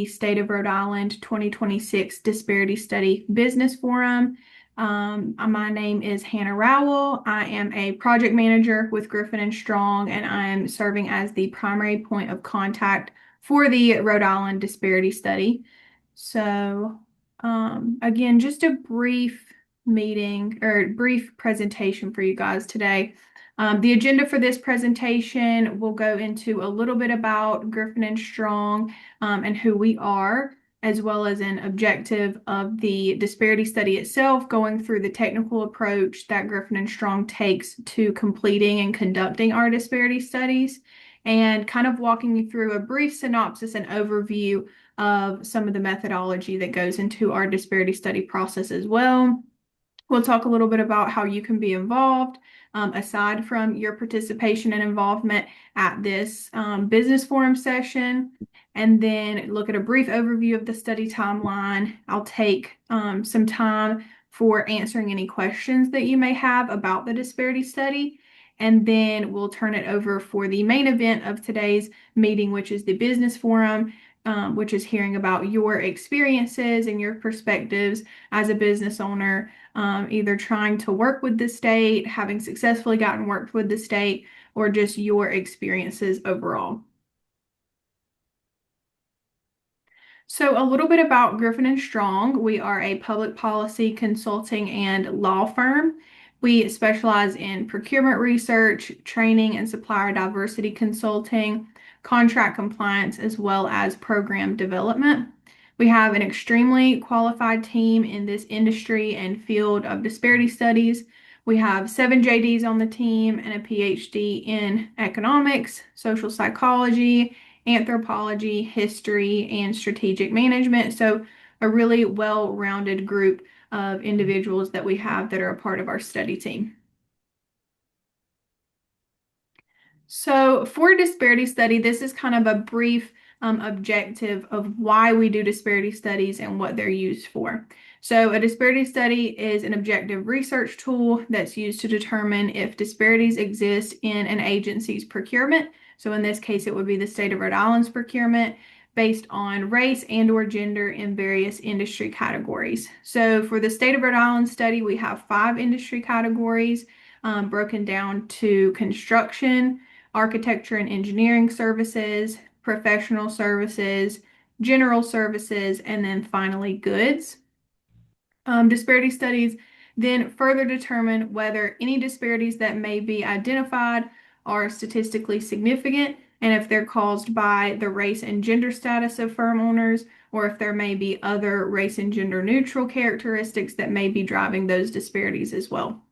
State of Rhode Island 2026 Disparity Study Business Forum. My name is Hannah Rowell. I am a project manager with Griffin and Strong, and I am serving as the primary point of contact for the Rhode Island Disparity Study. So, again, just a brief meeting or brief presentation for you guys today. The agenda for this presentation will go into a little bit about Griffin and Strong and who we are, as well as an objective of the disparity study itself, going through the technical approach that Griffin and Strong takes to completing and conducting our disparity studies, and kind of walking you through a brief synopsis and overview of some of the methodology that goes into our disparity study process as well. We'll talk a little bit about how you can be involved, aside from your participation and involvement at this business forum session, and then look at a brief overview of the study timeline. I'll take some time for answering any questions that you may have about the disparity study, and then we'll turn it over for the main event of today's meeting, which is the business forum, which is hearing about your experiences and your perspectives as a business owner, either trying to work with the state, having successfully gotten worked with the state, or just your experiences overall. So a little bit about Griffin and Strong. We are a public policy consulting and law firm. We specialize in procurement research, training and supplier diversity consulting, contract compliance, as well as program development. We have an extremely qualified team in this industry and field of disparity studies. We have 7 JDs on the team and a PhD in economics, social psychology, anthropology, history, and strategic management. So a really well-rounded group of individuals that we have that are a part of our study team. So for disparity study, this is kind of a brief objective of why we do disparity studies and what they're used for. So a disparity study is an objective research tool that's used to determine if disparities exist in an agency's procurement. So in this case, it would be the state of Rhode Island's procurement based on race and or gender in various industry categories. So for the state of Rhode Island study, we have 5 industry categories broken down to construction, architecture and engineering services, professional services, general services, and then finally goods. Disparity studies then further determine whether any disparities that may be identified are statistically significant, and if they're caused by the race and gender status of firm owners, or if there may be other race and gender neutral characteristics that may be driving those disparities as well.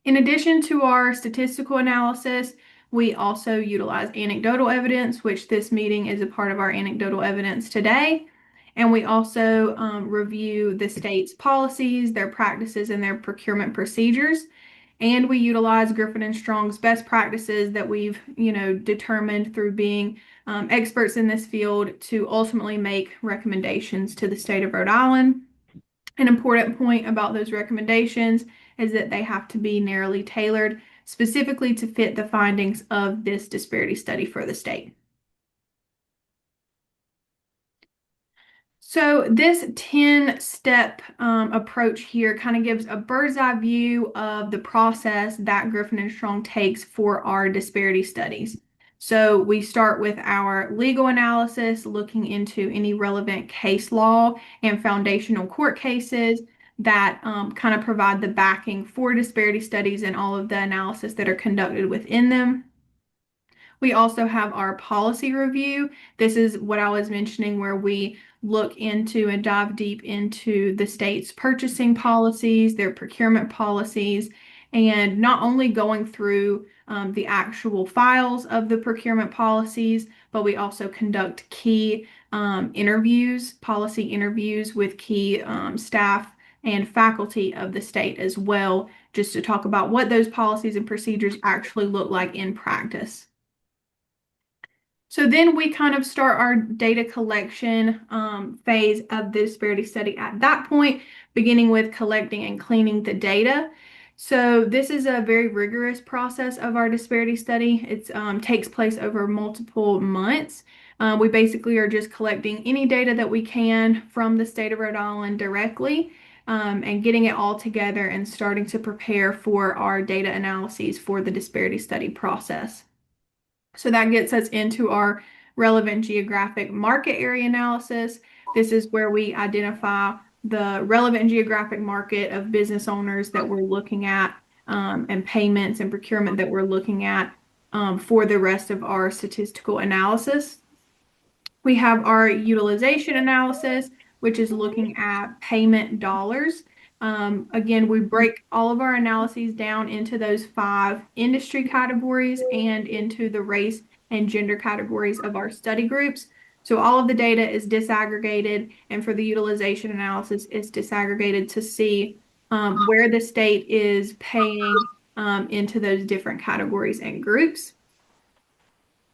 In addition to our statistical analysis, we also utilize anecdotal evidence, which this meeting is a part of our anecdotal evidence today. And we also review the state's policies, their practices, and their procurement procedures. And we utilize Griffin and Strong's best practices that we've, determined through being experts in this field to ultimately make recommendations to the state of Rhode Island. An important point about those recommendations is that they have to be narrowly tailored specifically to fit the findings of this disparity study for the state. So this 10-step approach here kind of gives a bird's eye view of the process that Griffin and Strong takes for our disparity studies. So we start with our legal analysis, looking into any relevant case law and foundational court cases that kind of provide the backing for disparity studies and all of the analysis that are conducted within them. We also have our policy review. This is what I was mentioning, where we look into and dive deep into the state's purchasing policies, their procurement policies, and not only going through the actual files of the procurement policies, but we also conduct key interviews, policy interviews with key staff and faculty of the state as well, just to talk about what those policies and procedures actually look like in practice. So then we kind of start our data collection phase of the disparity study at that point, beginning with collecting and cleaning the data. So this is a very rigorous process of our disparity study. It takes place over multiple months. We basically are just collecting any data that we can from the state of Rhode Island directly, and getting it all together and starting to prepare for our data analyses for the disparity study process. So that gets us into our relevant geographic market area analysis. This is where we identify the relevant geographic market of business owners that we're looking at, and payments and procurement that we're looking at, for the rest of our statistical analysis. We have our utilization analysis, which is looking at payment dollars. Again, we break all of our analyses down into those 5 industry categories and into the race and gender categories of our study groups. So all of the data is disaggregated, and for the utilization analysis, it's disaggregated to see where the state is paying into those different categories and groups.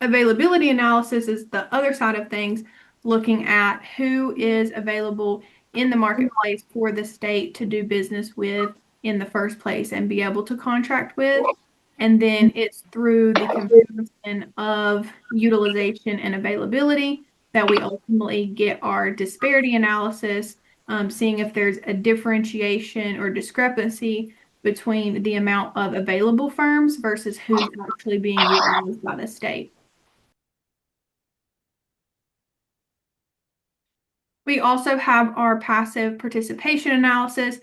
Availability analysis is the other side of things, looking at who is available in the marketplace for the state to do business with in the first place and be able to contract with. And then it's through the comparison of utilization and availability that we ultimately get our disparity analysis, seeing if there's a differentiation or discrepancy between the amount of available firms versus who's actually being utilized by the state. We also have our passive participation analysis.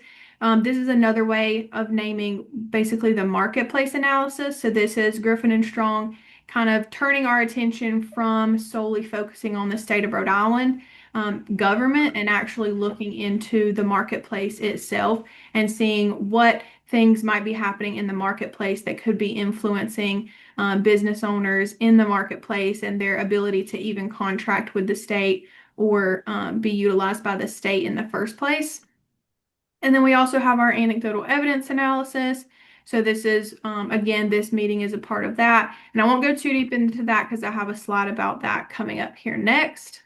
This is another way of naming basically the marketplace analysis. So this is Griffin and Strong kind of turning our attention from solely focusing on the state of Rhode Island government and actually looking into the marketplace itself and seeing what things might be happening in the marketplace that could be influencing business owners in the marketplace and their ability to even contract with the state or be utilized by the state in the first place. And then we also have our anecdotal evidence analysis. So this is, again, this meeting is a part of that. And I won't go too deep into that because I have a slide about that coming up here next.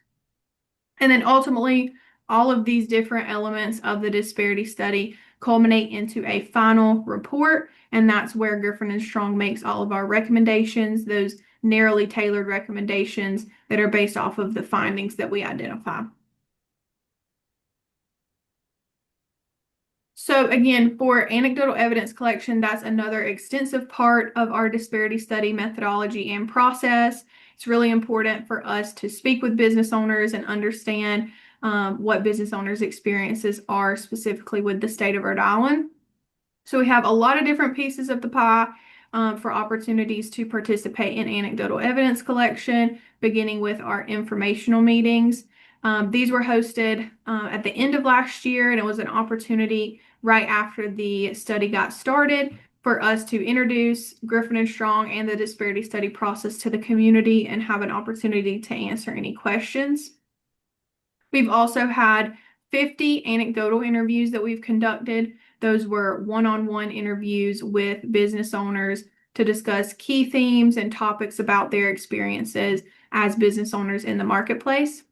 And then ultimately, all of these different elements of the disparity study culminate into a final report. And that's where Griffin and Strong makes all of our recommendations, those narrowly tailored recommendations that are based off of the findings that we identify. So again, for anecdotal evidence collection, that's another extensive part of our disparity study methodology and process. It's really important for us to speak with business owners and understand what business owners' experiences are specifically with the state of Rhode Island. So we have a lot of different pieces of the pie for opportunities to participate in anecdotal evidence collection, beginning with our informational meetings. These were hosted at the end of last year, and it was an opportunity right after the study got started for us to introduce Griffin and Strong and the disparity study process to the community and have an opportunity to answer any questions. We've also had 50 anecdotal interviews that we've conducted. Those were one-on-one interviews with business owners to discuss key themes and topics about their experiences as business owners in the marketplace.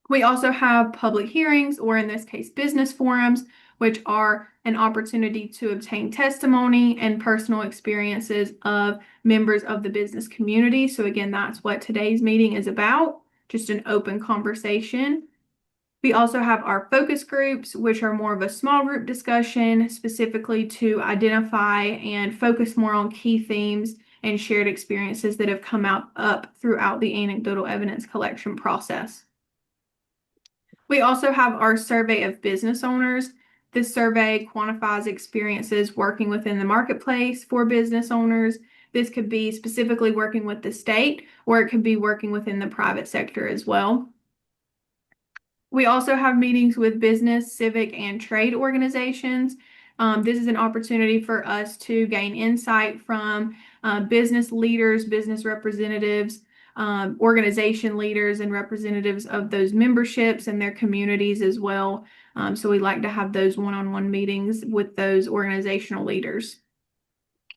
We also have public hearings, or in this case, business forums, which are an opportunity to obtain testimony and personal experiences of members of the business community. So again, that's what today's meeting is about, just an open conversation. We also have our focus groups, which are more of a small group discussion, specifically to identify and focus more on key themes and shared experiences that have come up throughout the anecdotal evidence collection process. We also have our survey of business owners. This survey quantifies experiences working within the marketplace for business owners. This could be specifically working with the state, or it could be working within the private sector as well. We also have meetings with business, civic, and trade organizations. This is an opportunity for us to gain insight from business leaders, business representatives, organization leaders, and representatives of those memberships and their communities as well. So we like to have those one-on-one meetings with those organizational leaders.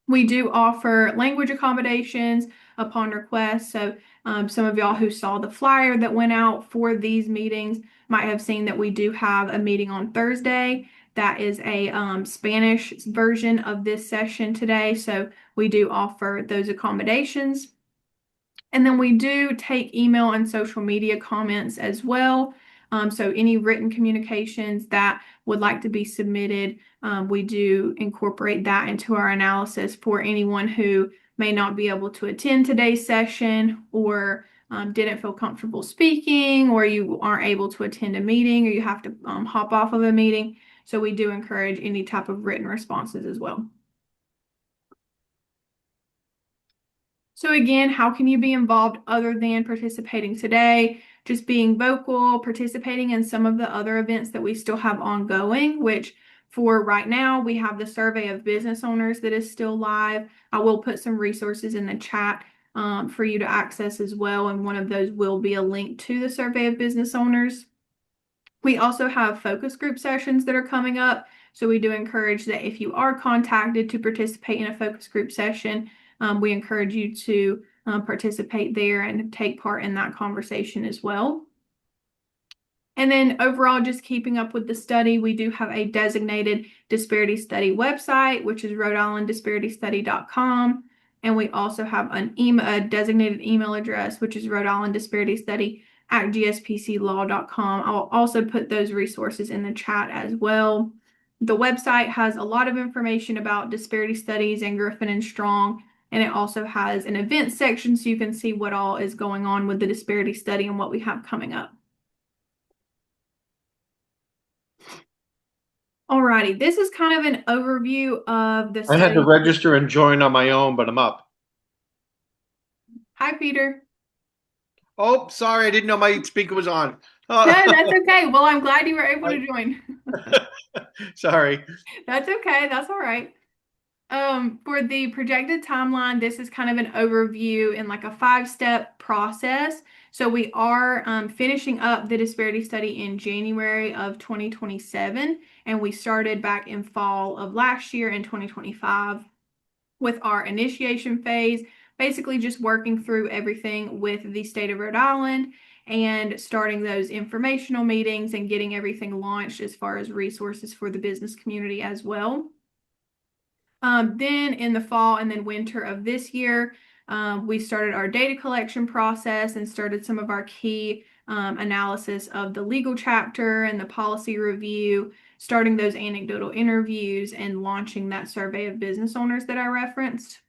We do offer language accommodations upon request. So some of y'all who saw the flyer that went out for these meetings might have seen that we do have a meeting on Thursday. That is a Spanish version of this session today. So we do offer those accommodations. And then we do take email and social media comments as well. So any written communications that would like to be submitted, we do incorporate that into our analysis for anyone who may not be able to attend today's session or didn't feel comfortable speaking, or you aren't able to attend a meeting, or you have to hop off of a meeting. So we do encourage any type of written responses as well. So again, how can you be involved other than participating today? Just being vocal, participating in some of the other events that we still have ongoing, which for right now, we have the survey of business owners that is still live. I will put some resources in the chat for you to access as well. And one of those will be a link to the survey of business owners. We also have focus group sessions that are coming up. So we do encourage that if you are contacted to participate in a focus group session, we encourage you to participate there and take part in that conversation as well. And then overall, just keeping up with the study, we do have a designated disparity study website, which is rhodeislanddisparitystudy.com. And we also have a designated email address, which is Rhode Island Disparity Study at gspclaw.com. I'll also put those resources in the chat as well. The website has a lot of information about disparity studies and Griffin and Strong, and it also has an events section so you can see what all is going on with the disparity study and what we have coming up. Alrighty, this is kind of an overview of the I had to study. register and join on my own, but I'm up. Hi, Peter. Oh, sorry, I didn't know my speaker was on. No, that's okay. Well, I'm glad you were able I- to join. sorry. That's okay. That's all right. For the projected timeline, this is kind of an overview in like a 5-step process. So we are finishing up the disparity study in January of 2027, and we started back in fall of last year in 2025 with our initiation phase, basically just working through everything with the state of Rhode Island and starting those informational meetings and getting everything launched as far as resources for the business community as well. Then in the fall and then winter of this year, we started our data collection process and started some of our key analysis of the legal chapter and the policy review, starting those anecdotal interviews and launching that survey of business owners that I referenced.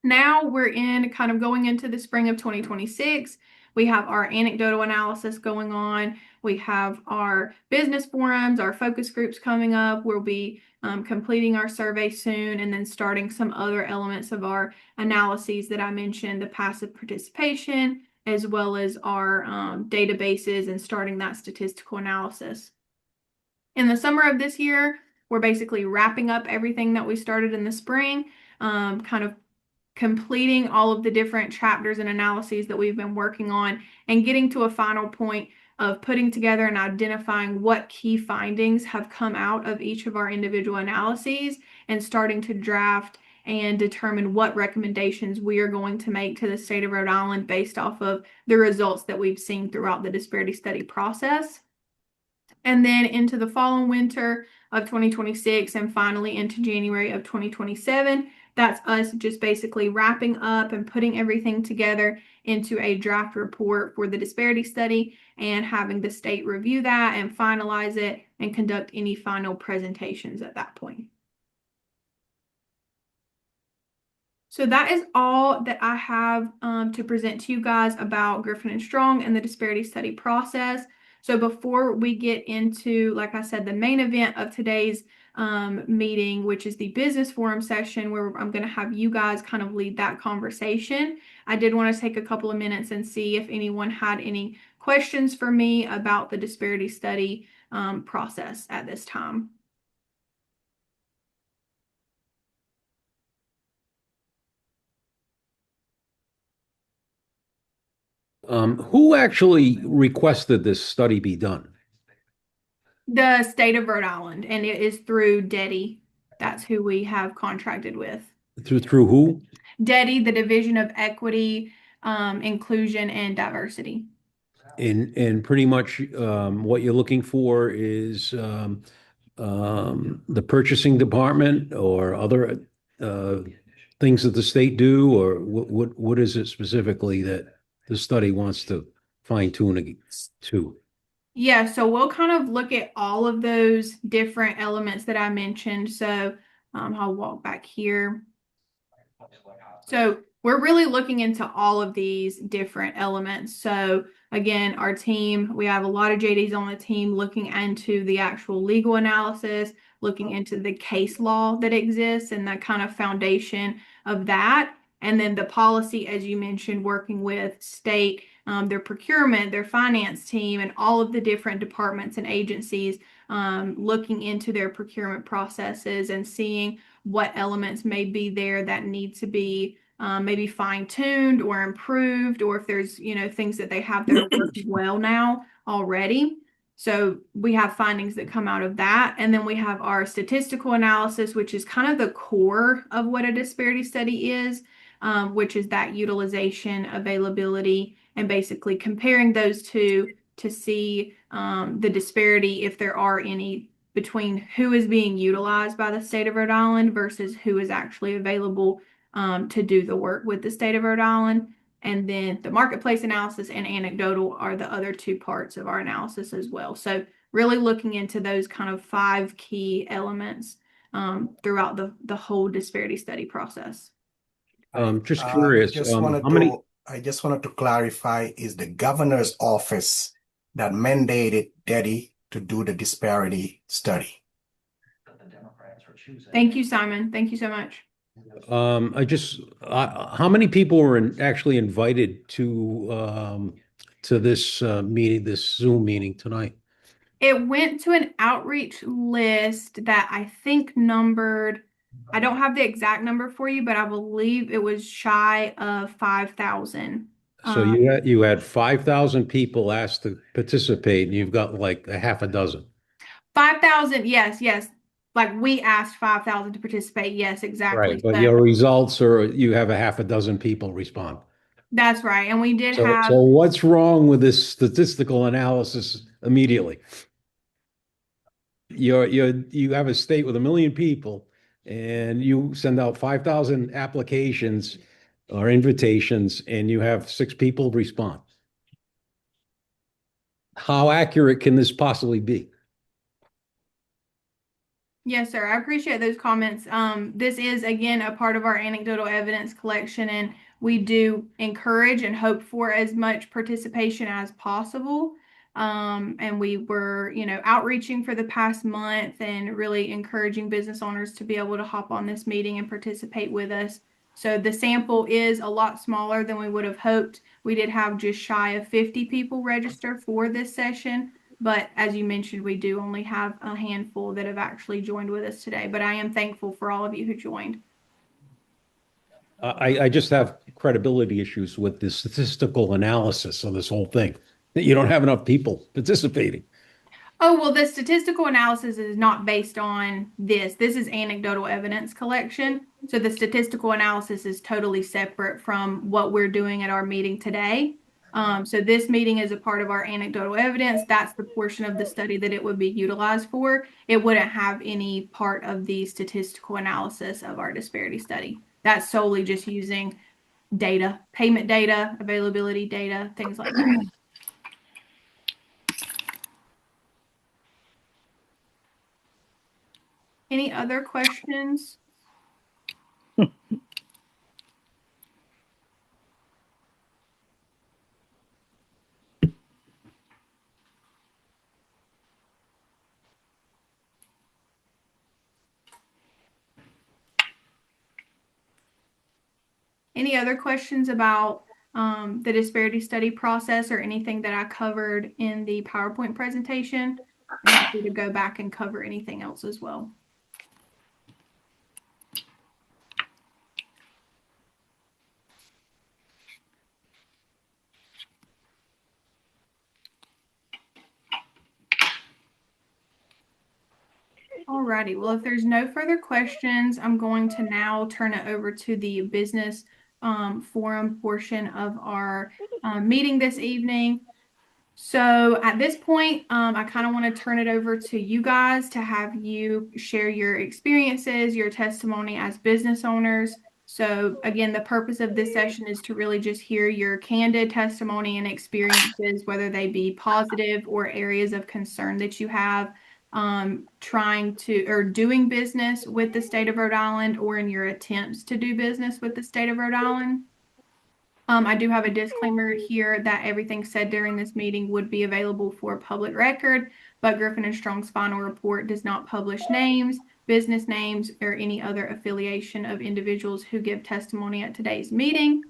Now we're in kind of going into the spring of 2026. We have our anecdotal analysis going on. We have our business forums, our focus groups coming up. We'll be completing our survey soon and then starting some other elements of our analyses that I mentioned, the passive participation, as well as our databases and starting that statistical analysis. In the summer of this year, we're basically wrapping up everything that we started in the spring, kind of completing all of the different chapters and analyses that we've been working on and getting to a final point of putting together and identifying what key findings have come out of each of our individual analyses and starting to draft and determine what recommendations we are going to make to the state of Rhode Island based off of the results that we've seen throughout the disparity study process. And then into the fall and winter of 2026 and finally into January of 2027. That's us just basically wrapping up and putting everything together into a draft report for the disparity study and having the state review that and finalize it and conduct any final presentations at that point. So that is all that I have to present to you guys about Griffin and Strong and the disparity study process. So before we get into, like I said, the main event of today's meeting, which is the business forum session, where I'm going to have you guys kind of lead that conversation, I did want to take a couple of minutes and see if anyone had any questions for me about the disparity study process at this time. Who actually requested this study be done? The state of Rhode Island, and it is through DEDI. That's who we have contracted with. Through who? DEDI, the Division of Equity, Inclusion, and Diversity. And pretty much what you're looking for is the purchasing department or other things that the state do, or what is it specifically that the study wants to fine tune to? Yeah, so we'll kind of look at all of those different elements that I mentioned. So I'll walk back here. So we're really looking into all of these different elements. So again, our team, we have a lot of JDs on the team looking into the actual legal analysis, looking into the case law that exists and the kind of foundation of that. And then the policy, as you mentioned, working with state, their procurement, their finance team, and all of the different departments and agencies, looking into their procurement processes and seeing what elements may be there that need to be maybe fine-tuned or improved, or if there's, things that they have that are working well now already. So we have findings that come out of that. And then we have our statistical analysis, which is kind of the core of what a disparity study is, which is that utilization, availability, and basically comparing those two to see the disparity, if there are any, between who is being utilized by the state of Rhode Island versus who is actually available to do the work with the state of Rhode Island. And then the marketplace analysis and anecdotal are the other two parts of our analysis as well. So really looking into those kind of five key elements throughout the whole disparity study process. Just curious, how many? I just wanted to clarify, is the governor's office that mandated Daddy to do the disparity study? Thank you, Simon. Thank you so much. How many people were actually invited to this meeting, this Zoom meeting tonight? It went to an outreach list that I think numbered, I don't have the exact number for you, but I believe it was shy of 5,000. So you had 5,000 people asked to participate, and you've got like a half a dozen. 5,000, yes, yes. Like we asked 5,000 to participate. Yes, exactly. Right, but So your results are you have a half a dozen people respond. that's right. And we did So have, what's wrong with this statistical analysis immediately? You have a state with 1 million people, and you send out 5,000 applications or invitations, and you have 6 people respond. How accurate can this possibly be? yes, sir. I appreciate those comments. This is again a part of our anecdotal evidence collection, and we do encourage and hope for as much participation as possible. And we were, outreaching for the past month and really encouraging business owners to be able to hop on this meeting and participate with us. So the sample is a lot smaller than we would have hoped. We did have just shy of 50 people register for this session. But as you mentioned, we do only have a handful that have actually joined with us today. But I am thankful for all of you who joined. I just have credibility issues with the statistical analysis of this whole thing. That you don't have enough people participating. Oh, well, the statistical analysis is not based on this. This is anecdotal evidence collection. So the statistical analysis is totally separate from what we're doing at our meeting today. So this meeting is a part of our anecdotal evidence. That's the portion of the study that it would be utilized for. It wouldn't have any part of the statistical analysis of our disparity study. That's solely just using data, payment data, availability data, things like that. Any other questions? Any other questions about the disparity study process or anything that I covered in the PowerPoint presentation? I'm happy to go back and cover anything else as well. Alrighty, well, if there's no further questions, I'm going to now turn it over to the business forum portion of our meeting this evening. So at this point, I kind of want to turn it over to you guys to have you share your experiences, your testimony as business owners. So again, the purpose of this session is to really just hear your candid testimony and experiences, whether they be positive or areas of concern that you have trying to or doing business with the state of Rhode Island or in your attempts to do business with the state of Rhode Island. I do have a disclaimer here that everything said during this meeting would be available for public record, but Griffin and Strong's final report does not publish names, business names, or any other affiliation of individuals who give testimony at today's meeting.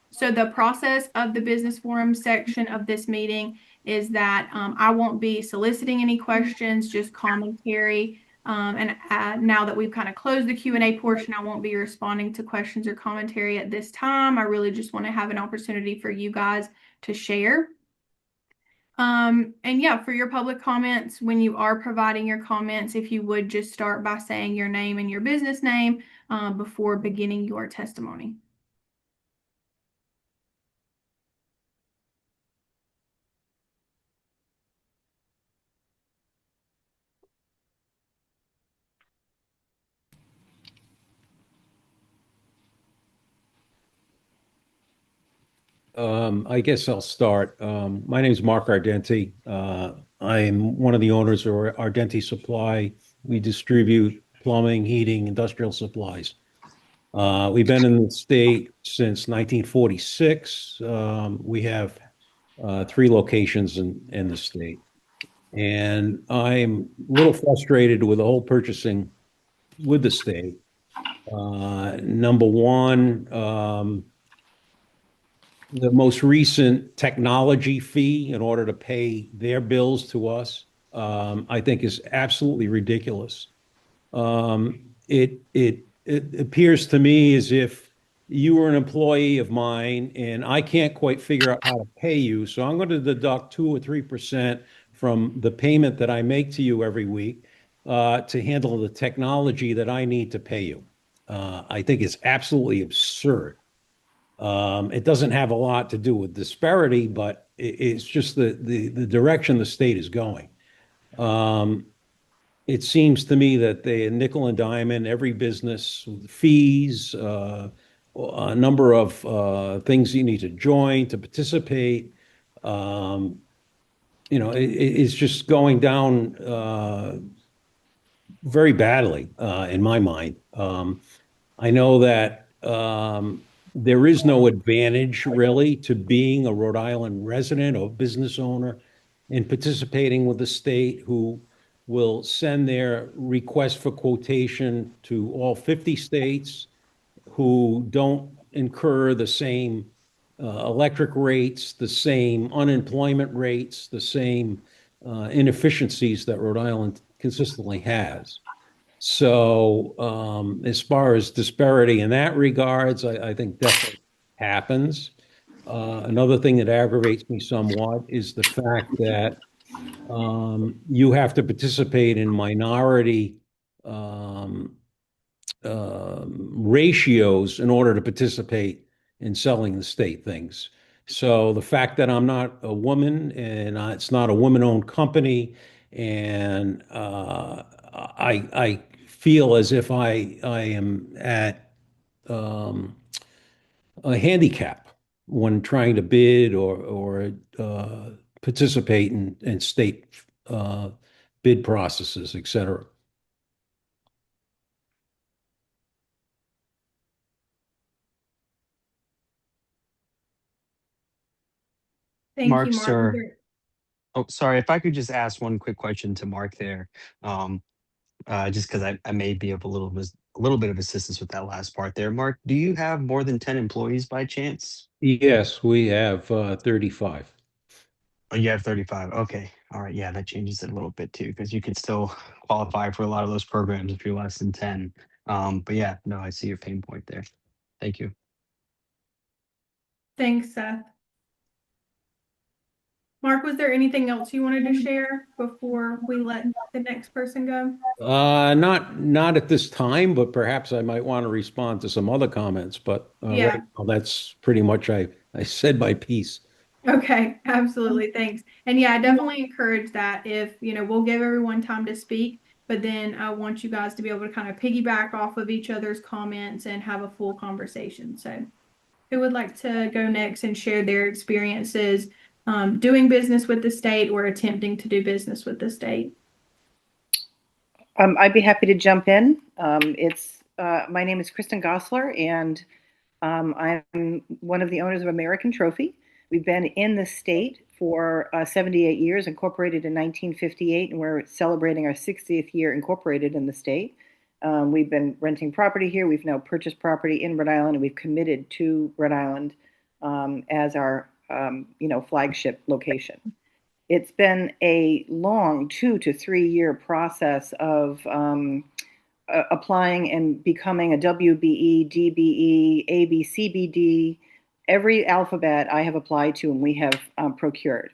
So the process of the business forum section of this meeting is that I won't be soliciting any questions, just commentary. Now that we've kind of closed the Q&A portion, I won't be responding to questions or commentary at this time. I really just want to have an opportunity for you guys to share. And yeah, for your public comments, when you are providing your comments, if you would just start by saying your name and your business name before beginning your testimony. I guess I'll start. My name is Mark Ardenti. I'm one of the owners of Ardenti Supply. We distribute plumbing, heating, industrial supplies. We've been in the state since 1946. We have 3 locations in the state. And I'm a little frustrated with the whole purchasing with the state. Number one, the most recent technology fee in order to pay their bills to us, I think is absolutely ridiculous. It appears to me as if you were an employee of mine and I can't quite figure out how to pay you. So I'm going to deduct 2 or 3% from the payment that I make to you every week to handle the technology that I need to pay you. I think it's absolutely absurd. It doesn't have a lot to do with disparity, but it's just the direction the state is going. It seems to me that they nickel and dime in every business with fees, a number of things you need to join to participate. It's just going down very badly in my mind. I know that there is no advantage really to being a Rhode Island resident or business owner in participating with the state, who will send their request for quotation to all 50 states, who don't incur the same electric rates, the same unemployment rates, the same inefficiencies that Rhode Island consistently has. So, as far as disparity in that regards, I think definitely happens. Another thing that aggravates me somewhat is the fact that you have to participate in minority um, ratios in order to participate in selling the state things. So the fact that I'm not a woman and it's not a woman-owned company, and I feel as if I am at um, a handicap when trying to bid or participate in state uh, bid processes, et cetera. Thank you, Mark, Mark. sir. Oh, sorry. If I could just ask one quick question to Mark there, um, just because I may be of a little bit of assistance with that last part there. Mark, do you have more than 10 employees by chance? Yes, we have 35. Oh, you have 35. Okay. All right. Yeah, that changes it a little bit too, because you could still qualify for a lot of those programs if you're less than 10. But yeah, no, I see your pain point there. Thank you. Thanks, Seth. Mark, was there anything else you wanted to share before we let the next person go? Not at this time, but perhaps I might want to respond to some other comments. But Yeah. right now, that's pretty much I said my piece. Okay, absolutely. Thanks. And yeah, I definitely encourage that if, we'll give everyone time to speak. but then I want you guys to be able to kind of piggyback off of each other's comments and have a full conversation. So who would like to go next and share their experiences doing business with the state or attempting to do business with the state? I'd be happy to jump in. My name is Kristen Gosler, and I'm one of the owners of American Trophy. We've been in the state for 78 years, incorporated in 1958, and we're celebrating our 60th year incorporated in the state. We've been renting property here. We've now purchased property in Rhode Island, and we've committed to Rhode Island as our flagship location. It's been a long 2 to 3 year process of applying and becoming a WBE, DBE, ABCBD. Every alphabet I have applied to and we have procured.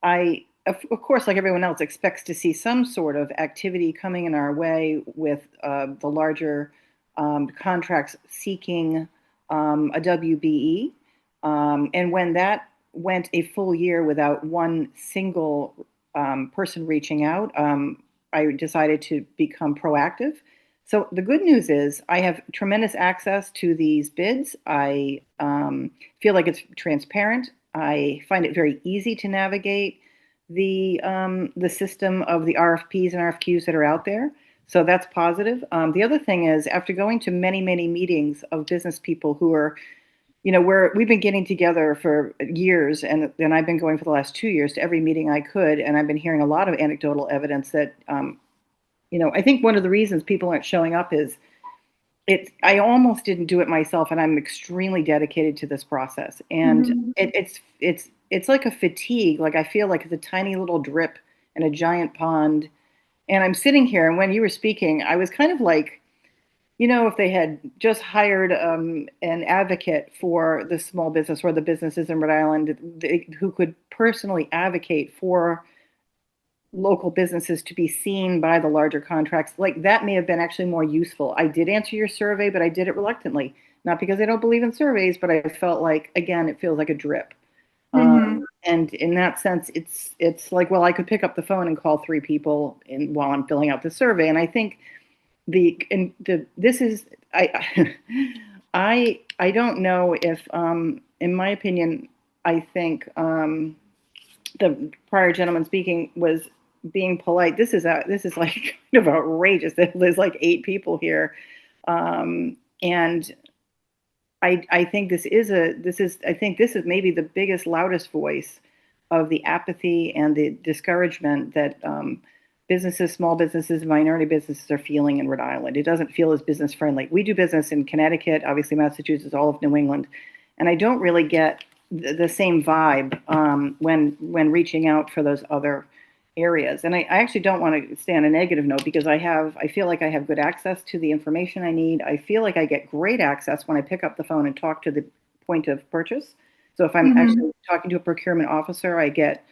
I, of course, like everyone else, expects to see some sort of activity coming in our way with the larger contracts seeking a WBE. And when that went a full year without one single person reaching out, I decided to become proactive. So the good news is I have tremendous access to these bids. I feel like it's transparent. I find it very easy to navigate the system of the RFPs and RFQs that are out there. So that's positive. The other thing is, after going to many, many meetings of business people who are, we've been getting together for years, and I've been going for the last 2 years to every meeting I could, and I've been hearing a lot of anecdotal evidence that, I think one of the reasons people aren't showing up is I almost didn't do it myself, and I'm extremely dedicated to this process. And it's like a fatigue. Like I feel like it's a tiny little drip in a giant pond. And I'm sitting here, and when you were speaking, I was kind of like, if they had just hired an advocate for the small business or the businesses in Rhode Island who could personally advocate for local businesses to be seen by the larger contracts, like that may have been actually more useful. I did answer your survey, but I did it reluctantly, not because I don't believe in surveys, but I felt like, again, it feels like a drip. And in that sense, it's like, well, I could pick up the phone and call 3 people while I'm filling out the survey. And I think this is, I don't know if, in my opinion, I think the prior gentleman speaking was being polite. This is like kind of outrageous. There's like 8 people here, and I think this is maybe the biggest, loudest voice of the apathy and the discouragement that businesses, small businesses, minority businesses are feeling in Rhode Island. It doesn't feel as business friendly. We do business in Connecticut, obviously Massachusetts, all of New England, and I don't really get the same vibe when reaching out for those other areas. And I actually don't want to stay on a negative note because I feel like I have good access to the information I need. I feel like I get great access when I pick up the phone and talk to the point of purchase. So if I'm actually talking to a procurement officer, I get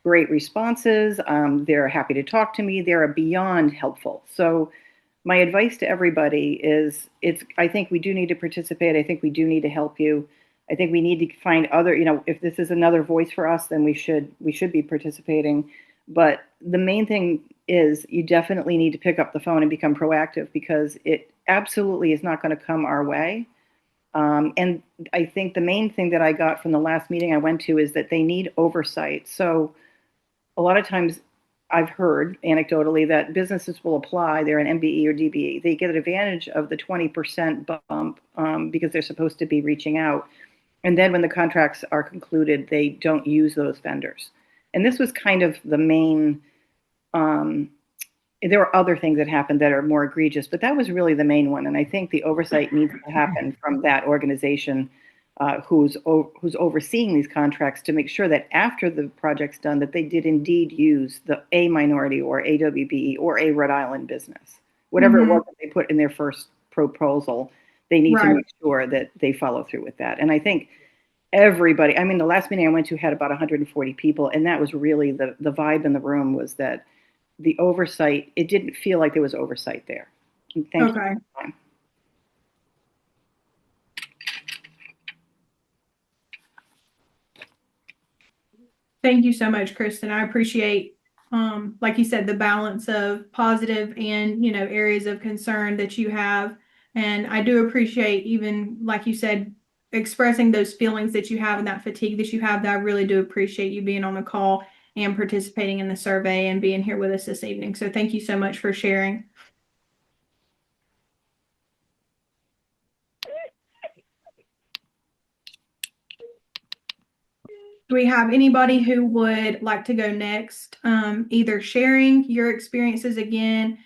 great responses. They're happy to talk to me. They're beyond helpful. So my advice to everybody is I think we do need to participate. I think we do need to help you. I think we need to find other, if this is another voice for us, then we should be participating. But the main thing is you definitely need to pick up the phone and become proactive because it absolutely is not going to come our way. And I think the main thing that I got from the last meeting I went to is that they need oversight. So a lot of times I've heard anecdotally that businesses will apply, they're an MBE or DBE, they get an advantage of the 20% bump because they're supposed to be reaching out. And then when the contracts are concluded, they don't use those vendors. And this was kind of the main, there are other things that happened that are more egregious, but that was really the main one. And I think the oversight needs to happen from that organization who's overseeing these contracts to make sure that after the project's done, that they did indeed use a minority or a WBE or a Rhode Island business. Whatever it was that they put in their first proposal, they need to make sure that they follow through with that. And I think everybody, I mean, the last meeting I went to had about 140 people, and that was really the vibe in the room was that the oversight, it didn't feel like there was oversight there. Thank you for your time. Thank you so much, Kristen. I appreciate like you said, the balance of positive and, areas of concern that you have. And I do appreciate, even like you said, expressing those feelings that you have and that fatigue that you have. That I really do appreciate you being on the call and participating in the survey and being here with us this evening. So thank you so much for sharing. Do we have anybody who would like to go next? Either sharing your experiences again,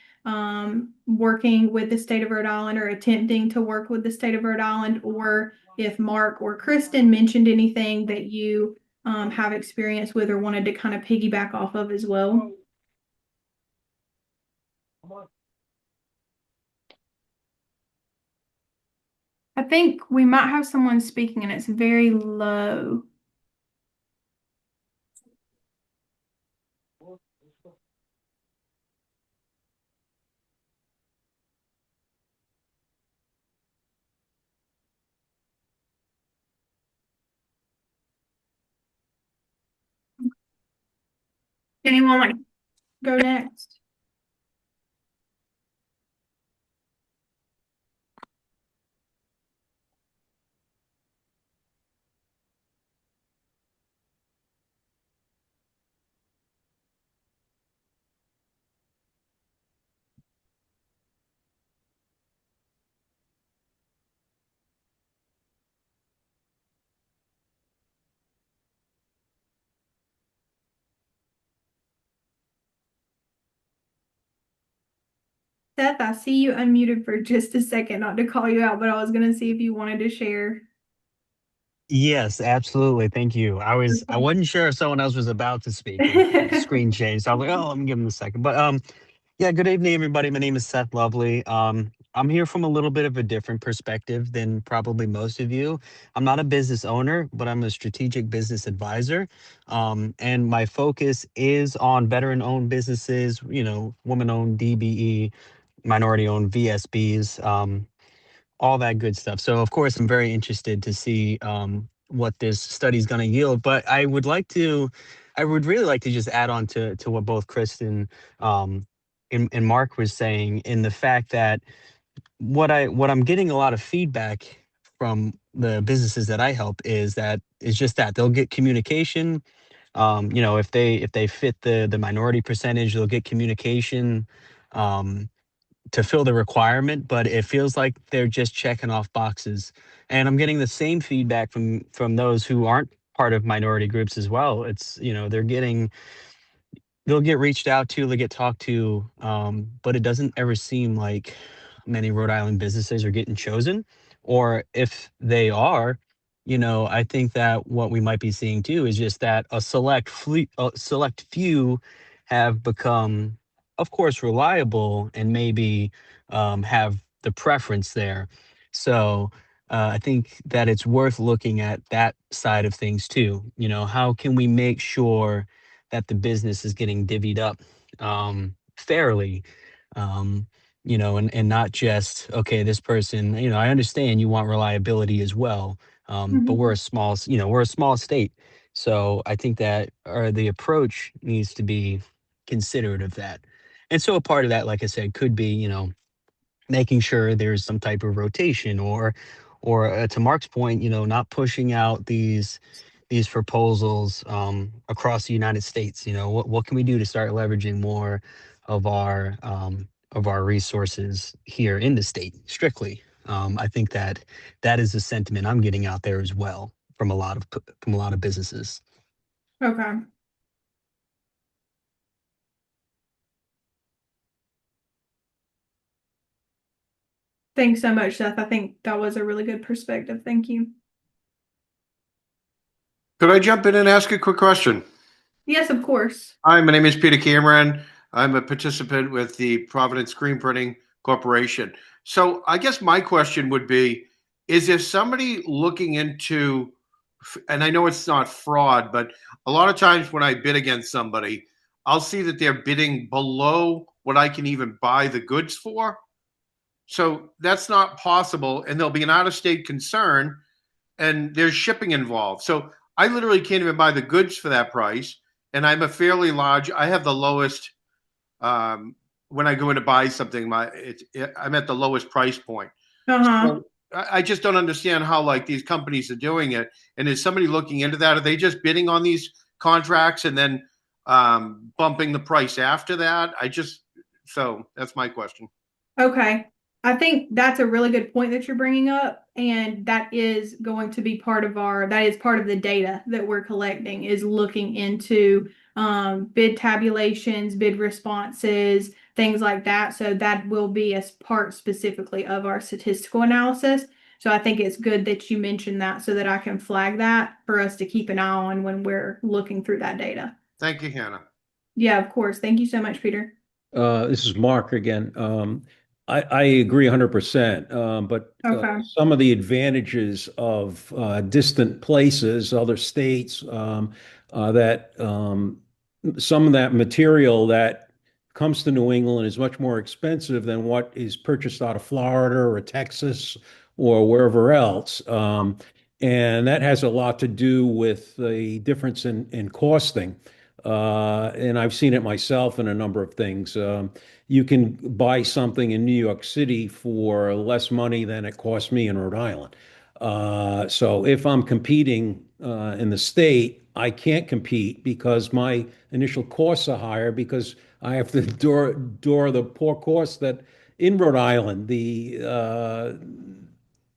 working with the state of Rhode Island or attempting to work with the state of Rhode Island, or if Mark or Kristen mentioned anything that you have experience with or wanted to kind of piggyback off of as well. I think we might have someone speaking and it's very low. Anyone like go next? Seth, I see you unmuted for just a second, not to call you out, but I was going to see if you wanted to share. Yes, absolutely. Thank you. I wasn't sure if someone else was about to speak and the screen changed. I was like, oh, let me give them a second. But yeah, good evening, everybody. My name is Seth Lovely. I'm here from a little bit of a different perspective than probably most of you. I'm not a business owner, but I'm a strategic business advisor. And my focus is on veteran-owned businesses, woman-owned DBE, minority-owned VSBs. All that good stuff. So, of course, I'm very interested to see what this study is going to yield. But I would really like to just add on to what both Kristen um, and Mark was saying, in the fact that what I'm getting a lot of feedback from the businesses that I help is just that they'll get communication. If they fit the minority percentage, they'll get communication. To fill the requirement, but it feels like they're just checking off boxes. And I'm getting the same feedback from those who aren't part of minority groups as well. It's, they'll get reached out to, they get talked to, but it doesn't ever seem like many Rhode Island businesses are getting chosen. Or if they are, I think that what we might be seeing too is just that a select few have become, of course, reliable and maybe have the preference there. So I think that it's worth looking at that side of things too. How can we make sure that the business is getting divvied up fairly, um, and not just, okay, this person, I understand you want reliability as well, but Mhm. we're a small state. So I think that the approach needs to be considerate of that. And so a part of that, like I said, could be, making sure there's some type of rotation, or to Mark's point, not pushing out these proposals across the United States. What can we do to start leveraging more of our resources here in the state strictly? I think that is a sentiment I'm getting out there as well from a lot of businesses. Okay. Thanks so much, Seth. I think that was a really good perspective. Thank you. Could I jump in and ask a quick question? Yes, of course. Hi, my name is Peter Cameron. I'm a participant with the Providence Screen Printing Corporation. So I guess my question would be, is there somebody looking into, and I know it's not fraud, but a lot of times when I bid against somebody, I'll see that they're bidding below what I can even buy the goods for. So that's not possible. And there'll be an out of state concern and there's shipping involved. So I literally can't even buy the goods for that price. and I'm a fairly large. I have the lowest. Um, when I go in to buy something, I'm at the lowest price point. Uh-huh. So I just don't understand how like these companies are doing it. And is somebody looking into that? Are they just bidding on these contracts and then bumping the price after that? So that's my question. Okay. I think that's a really good point that you're bringing up, and that is going to be part of that is part of the data that we're collecting is looking into bid tabulations, bid responses, things like that. So that will be as part specifically of our statistical analysis. So I think it's good that you mentioned that so that I can flag that for us to keep an eye on when we're looking through that data. Thank you, Hannah. Yeah, of course. Thank you so much, Peter. This is Mark again. I agree 100%. But Okay. some of the advantages of distant places, other states, that some of that material that comes to New England is much more expensive than what is purchased out of Florida or Texas or wherever else. And that has a lot to do with the difference in costing. And I've seen it myself in a number of things. You can buy something in New York City for less money than it cost me in Rhode Island. So if I'm competing in the state, I can't compete because my initial costs are higher because I have to door the poor costs that in Rhode Island, the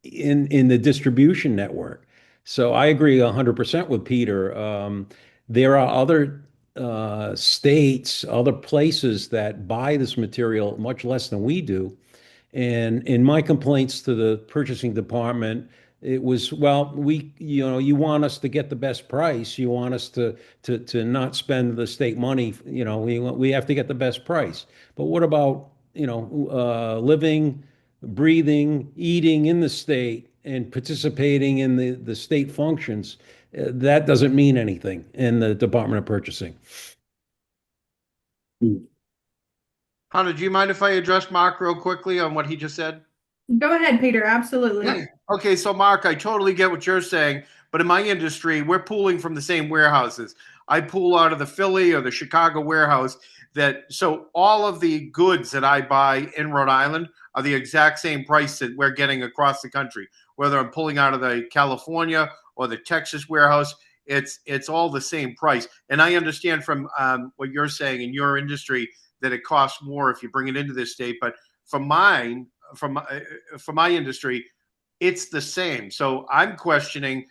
in the distribution network. So I agree 100% with Peter. There are other states, other places that buy this material much less than we do. And in my complaints to the purchasing department, it was, well, you want us to get the best price. You want us to not spend the state money. We have to get the best price. But what about, living, breathing, eating in the state and participating in the state functions? That doesn't mean anything in the Department of Purchasing. Hannah, do you mind if I address Mark real quickly on what he just said? Go ahead, Peter. Absolutely. Okay, so Mark, I totally get what you're saying, but in my industry, we're pooling from the same warehouses. I pool out of the Philly or the Chicago warehouse so all of the goods that I buy in Rhode Island are the exact same price that we're getting across the country. Whether I'm pulling out of the California or the Texas warehouse, it's all the same price. And I understand from what you're saying in your industry that it costs more if you bring it into this state, but from mine, from my industry, it's the same. So I'm questioning,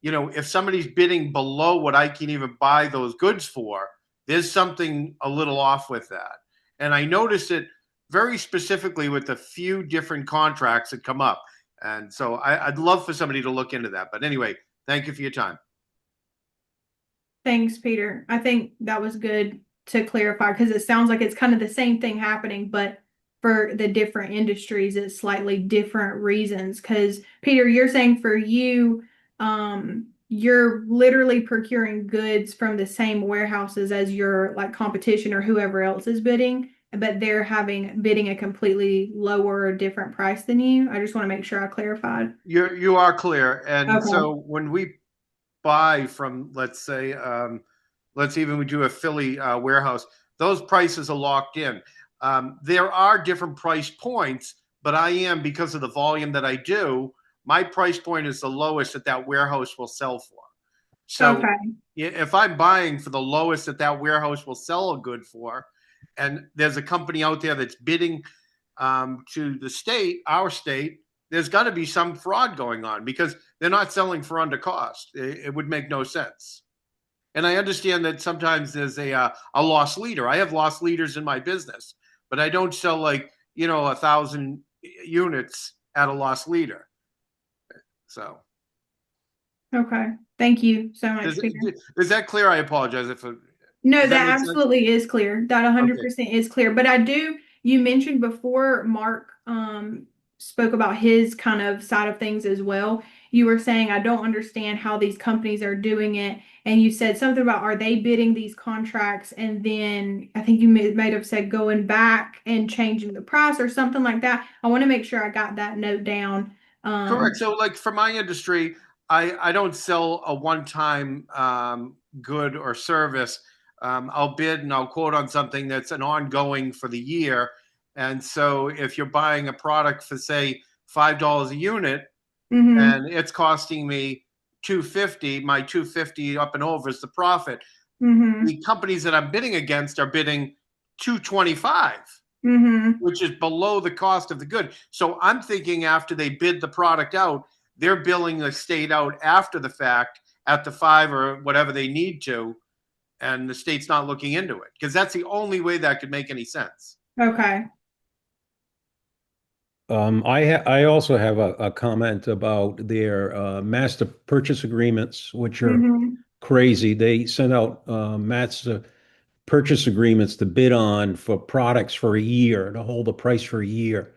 if somebody's bidding below what I can even buy those goods for, there's something a little off with that. And I noticed it very specifically with a few different contracts that come up. And so I'd love for somebody to look into that. But anyway, thank you for your time. Thanks, Peter. I think that was good to clarify because it sounds like it's kind of the same thing happening, but for the different industries, it's slightly different reasons. Because Peter, you're saying for you, you're literally procuring goods from the same warehouses as your like competition or whoever else is bidding, but they're bidding a completely lower or different price than you. I just want to make sure I clarified. You are clear. And Okay. so when we buy from, let's say, let's even we do a Philly warehouse, those prices are locked in. There are different price points, but because of the volume that I do, my price point is the lowest that warehouse will sell for. So Okay. if I'm buying for the lowest that warehouse will sell a good for, and there's a company out there that's bidding to the state, our state, there's got to be some fraud going on because they're not selling for under cost. It would make no sense. And I understand that sometimes there's a loss leader. I have loss leaders in my business, but I don't sell 1,000 units at a loss leader. So Okay. Thank you so much, is, Peter. is that clear? I apologize if No, does that that make sense? absolutely is clear. That Okay. 100% is clear. But you mentioned before Mark spoke about his kind of side of things as well. You were saying, I don't understand how these companies are doing it. And you said something about, are they bidding these contracts? And then I think you might have said going back and changing the price or something like that. I want to make sure I got that note down. Correct. So, like for my industry, I don't sell a one-time good or service. I'll bid and I'll quote on something that's an ongoing for the year. And so if you're buying a product for, say, $5 a unit, Mm-hmm. and it's costing me 250, my 250 up and over is the profit. Mm-hmm. The companies that I'm bidding against are bidding 225, Mm-hmm. which is below the cost of the good. So I'm thinking after they bid the product out, they're billing the state out after the fact at the 5 or whatever they need to, and the state's not looking into it, because that's the only way that could make any sense. Okay. I also have a comment about their master purchase agreements, which are Mm-hmm. crazy. They send out master purchase agreements to bid on for products for a year, to hold the price for a year.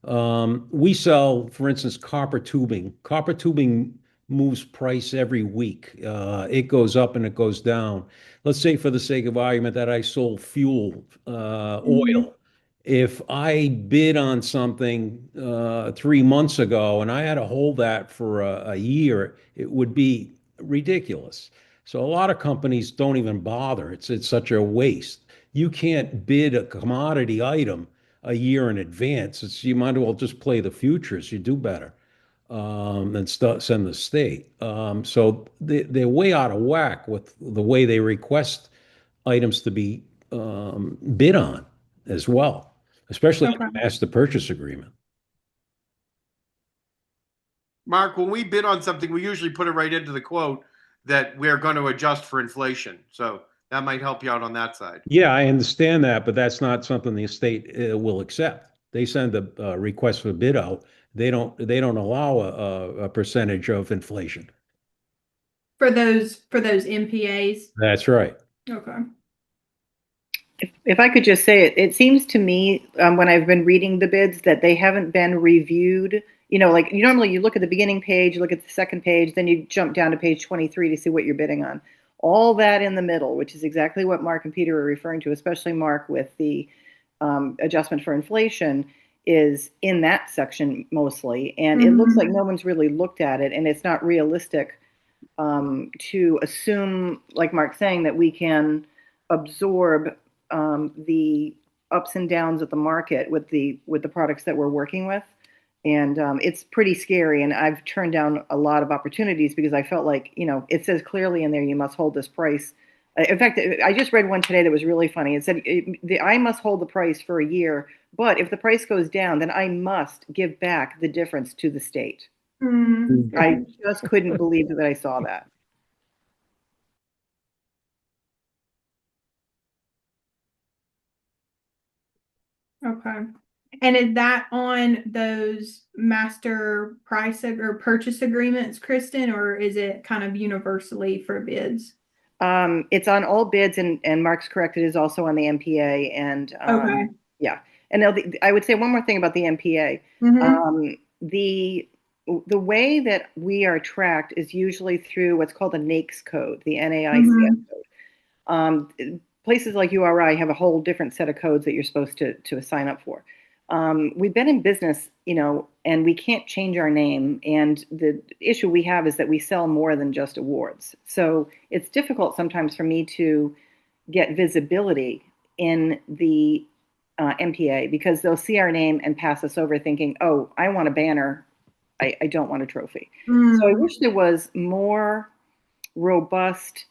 We sell, for instance, copper tubing. Copper tubing moves price every week. It goes up and it goes down. Let's say, for the sake of argument, that I sold fuel, Mm-hmm. oil. If I bid on something 3 months ago and I had to hold that for a year, it would be ridiculous. So a lot of companies don't even bother. It's such a waste. You can't bid a commodity item a year in advance. You might as well just play the futures. You do better than send the state. So they're way out of whack with the way they request items to be bid on as well, especially in Okay. the master purchase agreement. Mark, when we bid on something, we usually put it right into the quote that we're going to adjust for inflation. So that might help you out on that side. Yeah, I understand that, but that's not something the state will accept. They send a, request for bid out. They don't allow a percentage of inflation. For those MPAs. That's right. Okay. If I could just say it, it seems to me when I've been reading the bids that they haven't been reviewed. You know, like you normally you look at the beginning page, you look at the second page, then you jump down to page 23 to see what you're bidding on. All that in the middle, which is exactly what Mark and Peter are referring to, especially Mark with the adjustment for inflation, is in that section mostly. And it looks like Mm-hmm. no one's really looked at it, and it's not realistic to assume, like Mark's saying, that we can absorb the ups and downs of the market with the products that we're working with. And it's pretty scary. And I've turned down a lot of opportunities because I felt like, you know, it says clearly in there, you must hold this price. In fact, I just read one today that was really funny. It said, I must hold the price for a year, but if the price goes down, then I must give back the difference to the state. I just couldn't believe that I saw that. Okay. And is that on those master price or purchase agreements, Kristen, or is it kind of universally for bids? It's on all bids, and Mark's correct. It is also on the MPA, and Okay. yeah. And now I would say one more thing about the MPA. Mm-hmm. The way that we are tracked is usually through what's called a NAICS code, the NAICS Mm-hmm. code. Places like URI have a whole different set of codes that you're supposed to sign up for. We've been in business, you know, and we can't change our name. And the issue we have is that we sell more than just awards. So it's difficult sometimes for me to get visibility in the MPA because they'll see our name and pass us over thinking, oh, I want a banner. I don't want a trophy. So I Mm. wish there was more robust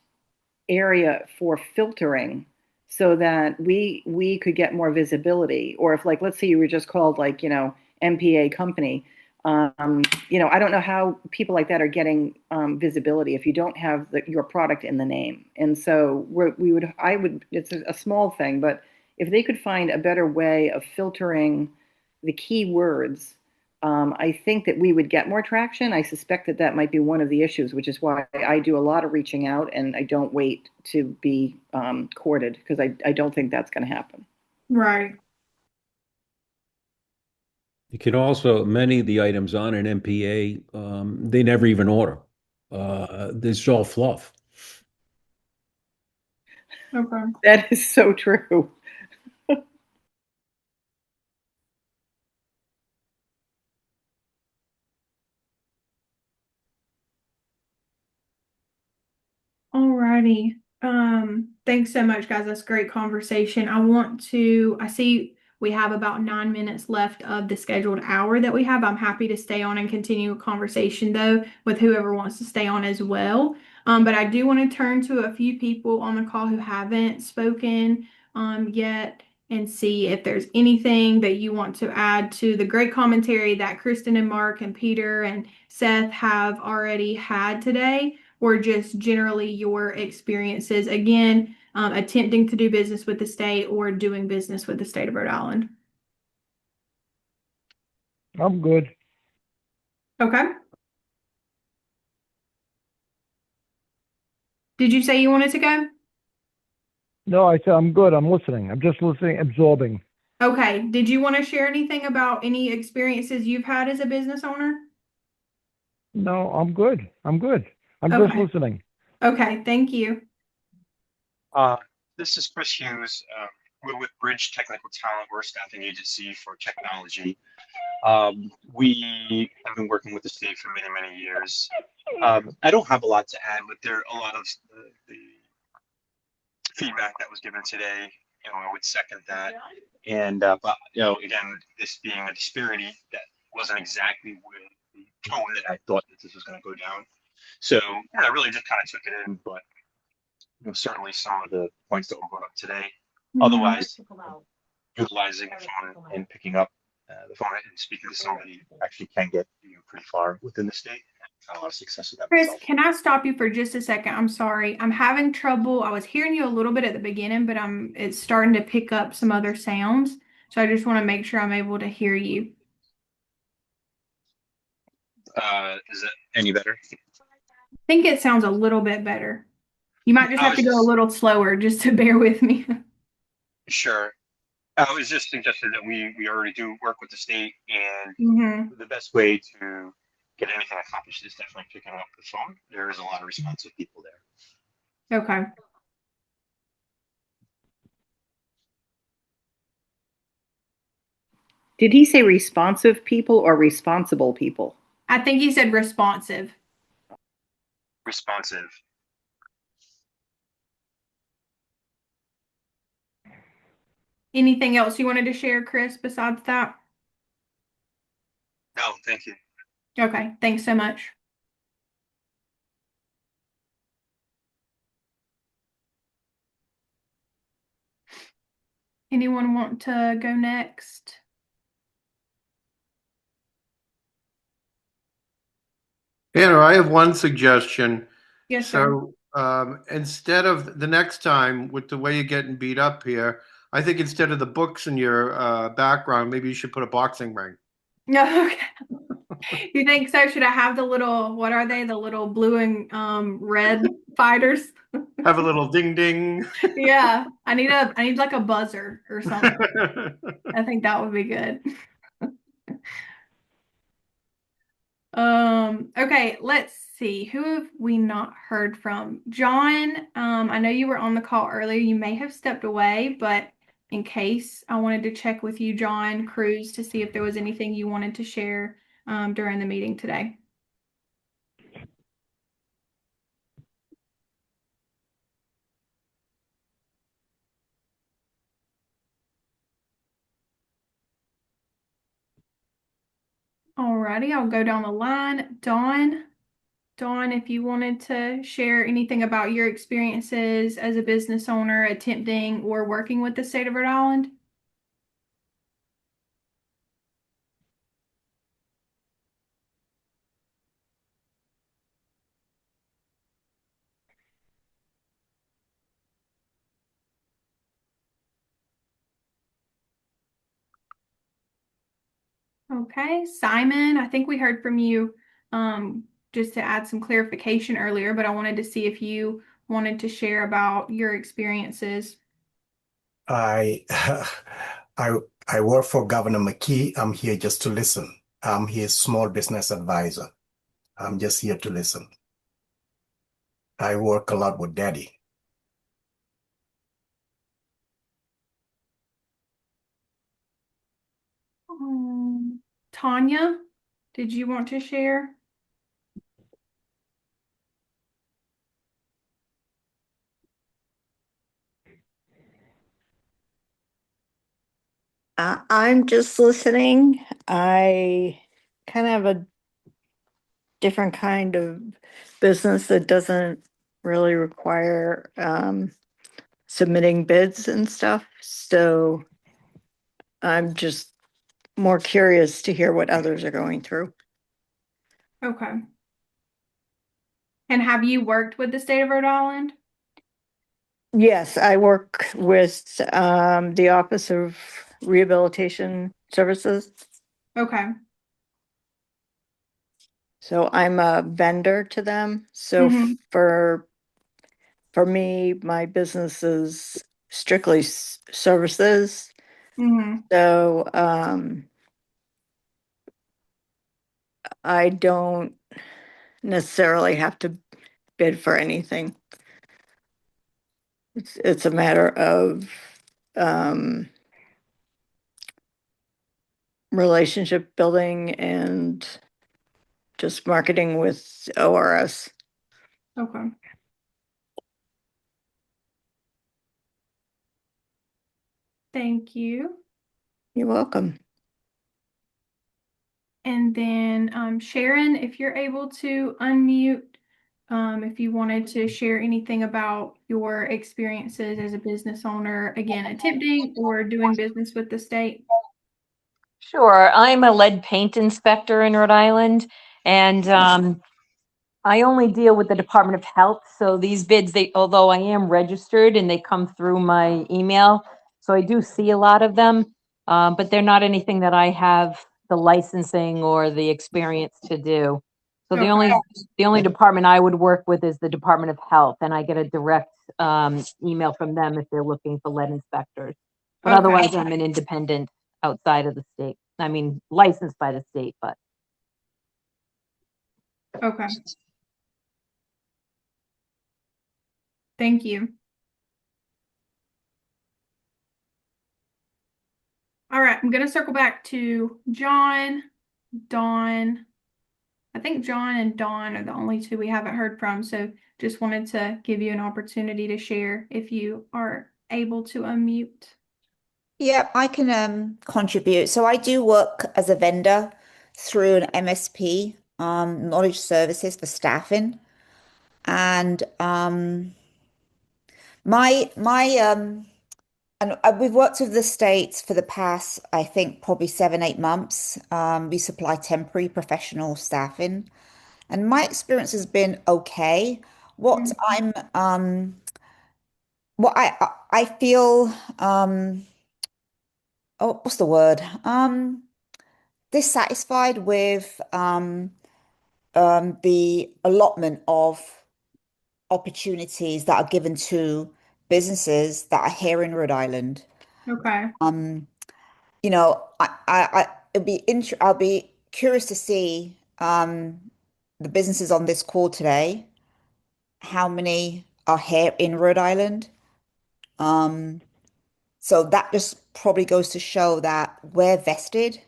area for filtering so that we could get more visibility. Or if, like, let's say you were just called, like, you know, MPA company, you know, I don't know how people like that are getting visibility if you don't have your product in the name. And so I would, it's a small thing, but if they could find a better way of filtering the keywords, I think that we would get more traction. I suspect that that might be one of the issues, which is why I do a lot of reaching out and I don't wait to be courted because I don't think that's going to happen. Right. You can also, many of the items on an MPA, they never even order. It's all fluff. Okay. That is so true. Alrighty. Thanks so much, guys. That's great conversation. I see we have about 9 minutes left of the scheduled hour that we have. I'm happy to stay on and continue a conversation though with whoever wants to stay on as well. But I do want to turn to a few people on the call who haven't spoken yet and see if there's anything that you want to add to the great commentary that Kristen and Mark and Peter and Seth have already had today, or just generally your experiences, again, attempting to do business with the state or doing business with the state of Rhode Island. I'm good. Okay. Did you say you wanted to go? No, I said I'm good. I'm listening. I'm just listening, absorbing. Okay. Did you want to share anything about any experiences you've had as a business owner? No, I'm good. I'm good. I'm just Okay. listening. Okay. Thank you. Uh, this is Chris Hughes. We're with Bridge Technical Talent. We're a staffing agency for technology. We have been working with the state for many, many years. I don't have a lot to add, but there are a lot of the feedback that was given today. I would second that. And but again, this being a disparity that wasn't exactly with the tone that I thought that this was going to go down. So I really just kind of took it in, but certainly some of the points that were brought up today. Otherwise, utilizing the phone and picking up the phone and speaking to somebody actually can get you pretty far within the state. I've had a lot of success with that Chris, myself. can I stop you for just a second? I'm sorry. I'm having trouble. I was hearing you a little bit at the beginning, but it's starting to pick up some other sounds. So I just want to make sure I'm able to hear you. Is it any better? I think it sounds a little bit better. You might just I have was to go a just little slower just to bear with me. sure. I was just suggesting that we already do work with the state, and hmm the best way to get anything accomplished is definitely picking up the phone. There is a lot of responsive people there. Okay. Did he say responsive people or responsible people? I think you said responsive. Responsive. Anything else you wanted to share, Chris, besides that? No, thank you. Okay. Thanks so much. Anyone want to go next? Anna, I have one suggestion. Yes, sir. So instead of the next time, with the way you're getting beat up here, I think instead of the books in your background, maybe you should put a boxing ring. No, okay. You think so? Should I have the little, what are they? The little blue and red fighters? Have a little ding ding. Yeah. I need like a buzzer or something. I think that would be good. Okay, let's see. Who have we not heard from? John, I know you were on the call earlier. You may have stepped away, but in case, I wanted to check with you, John Cruz, to see if there was anything you wanted to share during the meeting today. Alrighty, I'll go down the line. Dawn, if you wanted to share anything about your experiences as a business owner attempting or working with the state of Rhode Island. Okay, Simon, I think we heard from you just to add some clarification earlier, but I wanted to see if you wanted to share about your experiences. I I I work for Governor McKee. I'm here just to listen. I'm his small business advisor. I'm just here to listen. I work a lot with Daddy. Tanya, did you want to share? I'm just listening. I kind of have a different kind of business that doesn't really require submitting bids and stuff. So I'm just more curious to hear what others are going through. Okay. And have you worked with the state of Rhode Island? Yes, I work with the Office of Rehabilitation Services. Okay. So I'm a vendor to them. So Mm-hmm. for me, my business is strictly services. Mm-hmm. So I don't necessarily have to bid for anything. It's a matter of um, relationship building and just marketing with ORS. Okay. Thank you. You're welcome. And then Sharon, if you're able to unmute, if you wanted to share anything about your experiences as a business owner, again, attempting or doing business with the state. Sure. I'm a lead paint inspector in Rhode Island, and I only deal with the Department of Health. So these bids, although I am registered and they come through my email, so I do see a lot of them, but they're not anything that I have the licensing or the experience to do. So Okay. the only department I would work with is the Department of Health, and I get a direct email from them if they're looking for lead inspectors. But Okay. otherwise, I'm an independent outside of the state. I mean, licensed by the state, but. Okay. Thank you. All right, I'm gonna circle back to John, Dawn. I think John and Dawn are the only two we haven't heard from, so just wanted to give you an opportunity to share if you are able to unmute. Yeah, I can contribute. So I do work as a vendor through an MSP, knowledge services for staffing. And my and we've worked with the states for the past, I think, probably 7, 8 months. We supply temporary professional staffing, and my experience has been okay. What Mhm. I'm what I feel oh, what's the word? Dissatisfied with the allotment of opportunities that are given to businesses that are here in Rhode Island. Okay. Um, I'll be curious to see the businesses on this call today, how many are here in Rhode Island. Um, so that just probably goes to show that we're vested.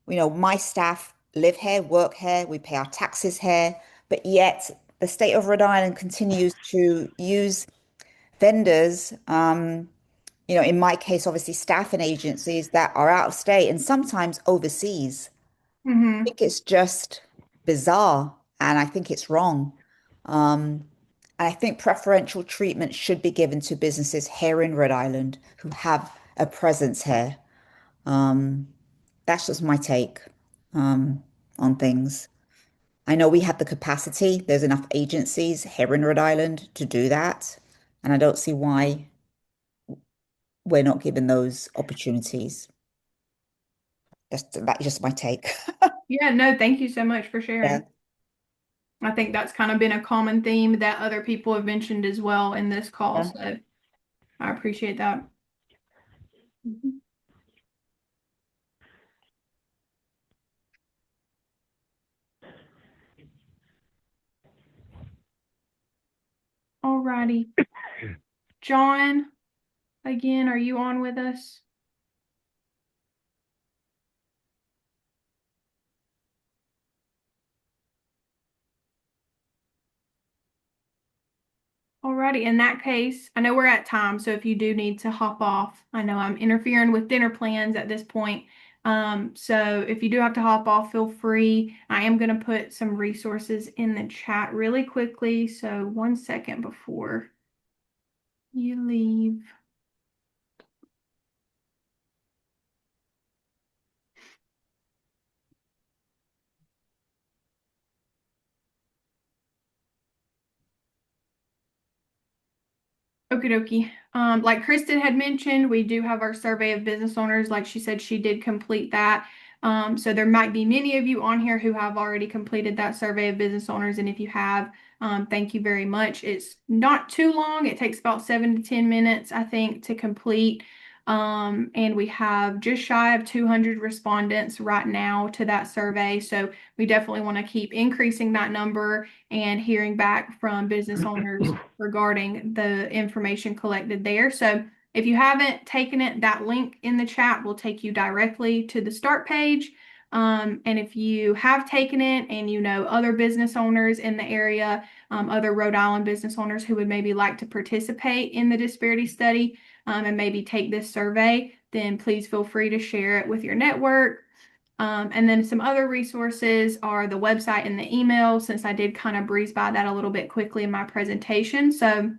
My staff live here, work here, we pay our taxes here, but yet the state of Rhode Island continues to use vendors, in my case, obviously staffing agencies that are out of state and sometimes overseas. I Mm-hmm. think it's just bizarre and I think it's wrong. Um, and I think preferential treatment should be given to businesses here in Rhode Island who have a presence here. Um, that's just my take on things. I know we have the capacity. There's enough agencies here in Rhode Island to do that. And I don't see why we're not given those opportunities. That's just my take. Yeah, no, thank you so much for Yeah. sharing. I think that's kind of been a common theme that other people have mentioned as well in this call, Yeah. so I appreciate that. Mhm. All righty. John, again, are you on with us? All Alrighty, in that case, I know we're at time, so if you do need to hop off, I know I'm interfering with dinner plans at this point. So if you do have to hop off, feel free. I am going to put some resources in the chat really quickly. So 1 second before you leave. Okie dokie. Like Kristen had mentioned, we do have our survey of business owners. Like she said, she did complete that. So there might be many of you on here who have already completed that survey of business owners. And if you have, thank you very much. It's not too long. It takes about 7 to 10 minutes, I think, to complete. And we have just shy of 200 respondents right now to that survey. So we definitely want to keep increasing that number and hearing back from business owners regarding the information collected there. So if you haven't taken it, that link in the chat will take you directly to the start page. And if you have taken it and you know other business owners in the area, other Rhode Island business owners who would maybe like to participate in the disparity study and maybe take this survey, then please feel free to share it with your network. And then some other resources are the website and the email, since I did kind of breeze by that a little bit quickly in my presentation. So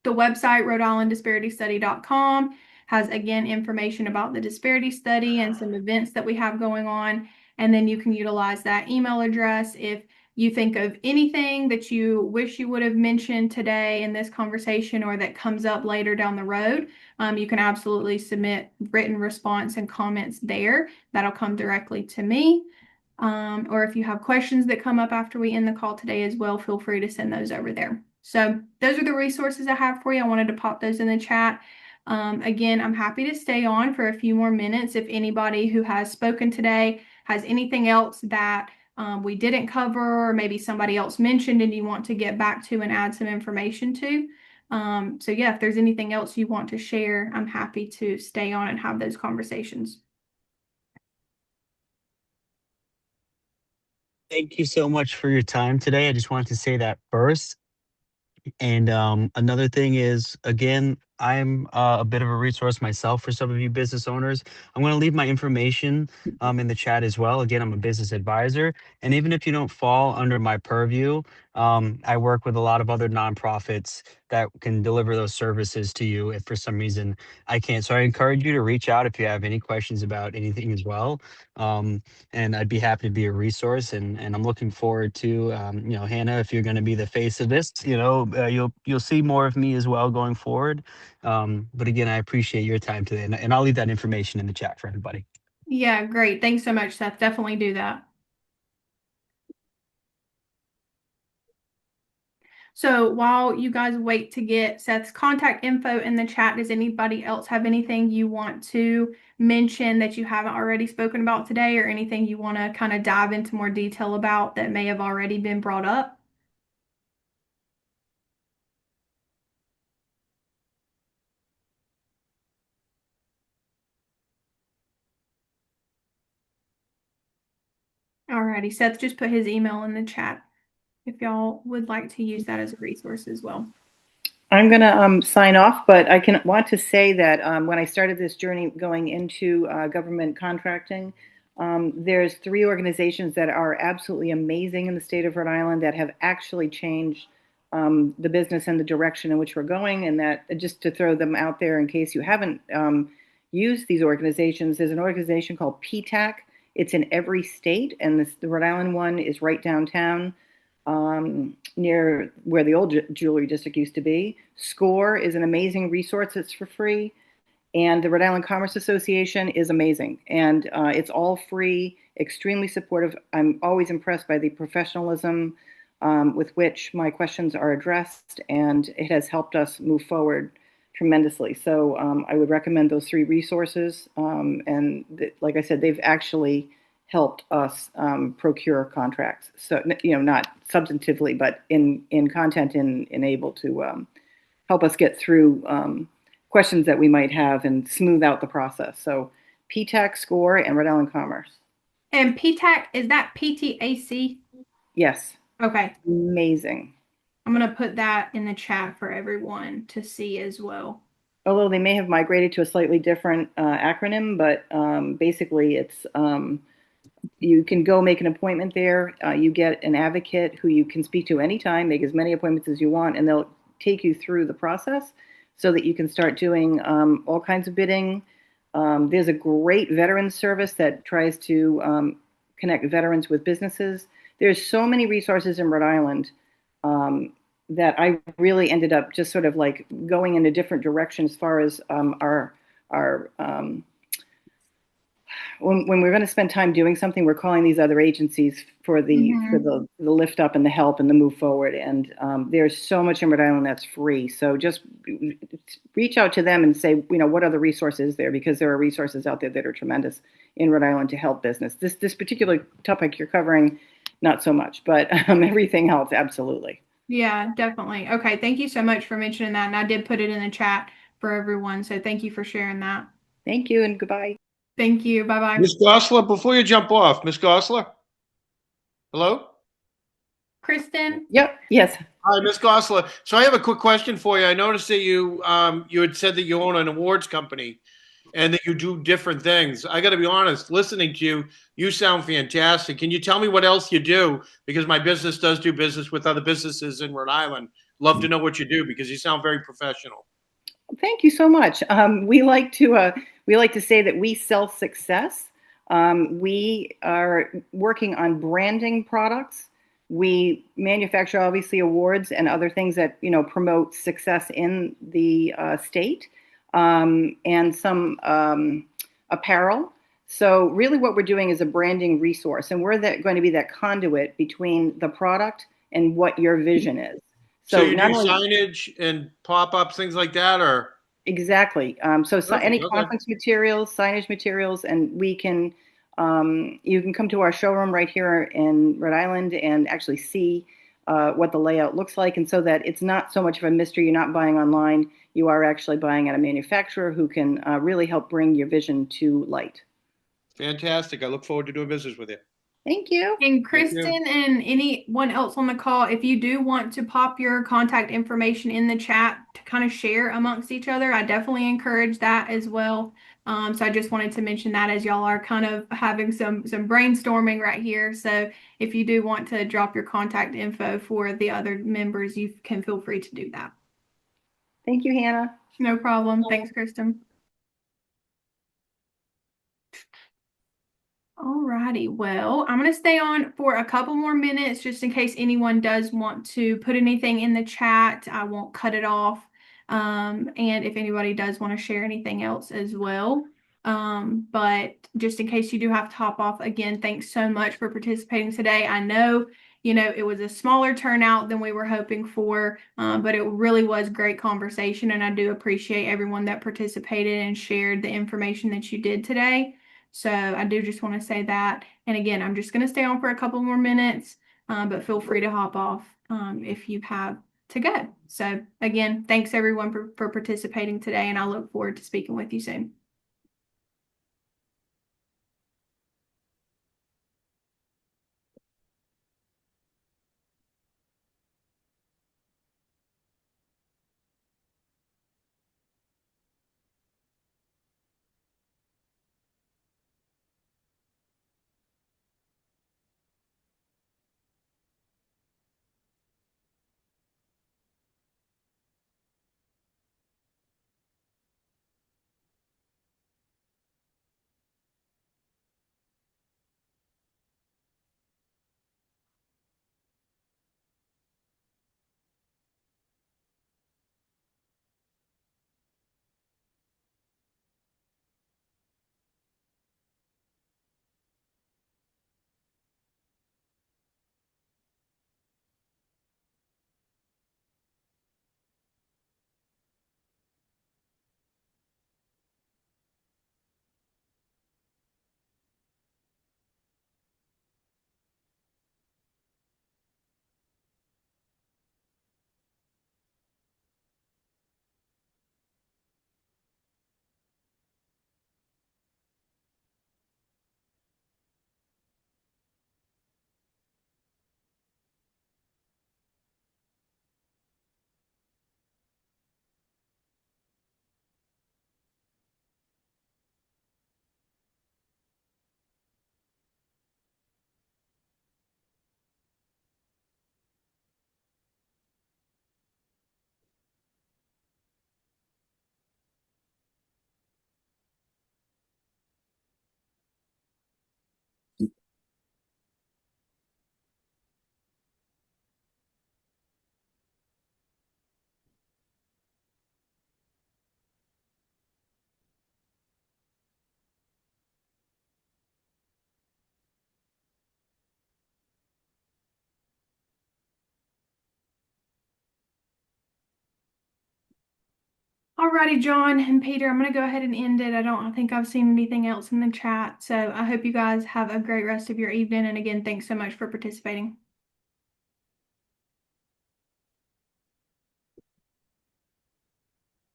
the website, rhodeislanddisparitystudy.com, has again information about the disparity study and some events that we have going on. And then you can utilize that email address if you think of anything that you wish you would have mentioned today in this conversation or that comes up later down the road. You can absolutely submit written response and comments there. That'll come directly to me. Or if you have questions that come up after we end the call today as well, feel free to send those over there. So those are the resources I have for you. I wanted to pop those in the chat. Again, I'm happy to stay on for a few more minutes if anybody who has spoken today has anything else that we didn't cover, or maybe somebody else mentioned and you want to get back to and add some information to. So yeah, if there's anything else you want to share, I'm happy to stay on and have those conversations. Thank you so much for your time today. I just wanted to say that first. And another thing is, again, I'm a bit of a resource myself for some of you business owners. I'm going to leave my information in the chat as well. Again, I'm a business advisor. And even if you don't fall under my purview, I work with a lot of other nonprofits that can deliver those services to you if for some reason I can't. So I encourage you to reach out if you have any questions about anything as well. And I'd be happy to be a resource. And I'm looking forward to, Hannah, if you're going to be the face of this, you'll see more of me as well going forward. But again, I appreciate your time today, and I'll leave that information in the chat for everybody. Yeah, great. Thanks so much, Seth. Definitely do that. So while you guys wait to get Seth's contact info in the chat, does anybody else have anything you want to mention that you haven't already spoken about today, or anything you want to kind of dive into more detail about that may have already been brought up? Alrighty, Seth just put his email in the chat if y'all would like to use that as a resource as well. I'm going to sign off, but I want to say that when I started this journey going into government contracting, there's 3 organizations that are absolutely amazing in the state of Rhode Island that have actually changed the business and the direction in which we're going. And that, just to throw them out there in case you haven't used these organizations, there's an organization called PTAC. It's in every state, and the Rhode Island one is right downtown, near where the old jewelry district used to be. SCORE is an amazing resource. It's for free. And the Rhode Island Commerce Association is amazing. And it's all free, extremely supportive. I'm always impressed by the professionalism with which my questions are addressed, and it has helped us move forward tremendously. So I would recommend those 3 resources. And like I said, they've actually helped us procure contracts. So, not substantively, but in content and able to help us get through questions that we might have and smooth out the process. So PTAC, SCORE, and Rhode Island Commerce. And PTAC, is that PTAC? Yes. Okay. Amazing. I'm going to put that in the chat for everyone to see as well. Although they may have migrated to a slightly different acronym, but basically it's you can go make an appointment there. You get an advocate who you can speak to anytime, make as many appointments as you want, and they'll take you through the process so that you can start doing all kinds of bidding. There's a great veterans service that tries to connect veterans with businesses. There's so many resources in Rhode Island that I really ended up just sort of like going in a different direction as far as our when we're going to spend time doing something, we're calling these other agencies for the lift up and the help and the move forward. And there's so much in Rhode Island that's free. So just reach out to them and say, what other resources there, because there are resources out there that are tremendous in Rhode Island to help business. This particular topic you're covering, not so much, but everything else, absolutely. Yeah, definitely. Okay, thank you so much for mentioning that. And I did put it in the chat for everyone. So thank you for sharing that. Thank you and goodbye. Thank you. Bye-bye. Ms. Gosler, before you jump off, Ms. Gosler? Hello? Kristen? Yep. Yes. Hi, Ms. Gosler. So I have a quick question for you. I noticed that you had said that you own an awards company and that you do different things. I got to be honest, listening to you, you sound fantastic. Can you tell me what else you do? Because my business does do business with other businesses in Rhode Island. Love to know what you do because you sound very professional. Thank you so much. We like to say that we sell success. We are working on branding products. We manufacture obviously awards and other things that promote success in the state, and some apparel. So really, what we're doing is a branding resource, and we're going to be that conduit between the product and what your vision is. So So you do not only signage and pop-ups, things like that, or? Exactly. Perfect, Any okay. conference materials, signage materials, and you can come to our showroom right here in Rhode Island and actually see what the layout looks like. And so that it's not so much of a mystery, you're not buying online, you are actually buying at a manufacturer who can really help bring your vision to light. Fantastic. I look forward to doing business with you. Thank you. And Thank you. Kristen and anyone else on the call, if you do want to pop your contact information in the chat to kind of share amongst each other, I definitely encourage that as well. So I just wanted to mention that as y'all are kind of having some brainstorming right here. So if you do want to drop your contact info for the other members, you can feel free to do that. Thank you, Hannah. No problem. Thanks, Kristen. Alrighty, well, I'm going to stay on for a couple more minutes just in case anyone does want to put anything in the chat. I won't cut it off. And if anybody does want to share anything else as well. But just in case you do have to hop off again, thanks so much for participating today. I know, it was a smaller turnout than we were hoping for, but it really was great conversation. And I do appreciate everyone that participated and shared the information that you did today. So I do just want to say that. And again, I'm just going to stay on for a couple more minutes, but feel free to hop off if you have to go. So again, thanks everyone for participating today, and I look forward to speaking with you soon. Alrighty, John and Peter, I'm going to go ahead and end it. I don't think I've seen anything else in the chat. So I hope you guys have a great rest of your evening. And again, thanks so much for participating.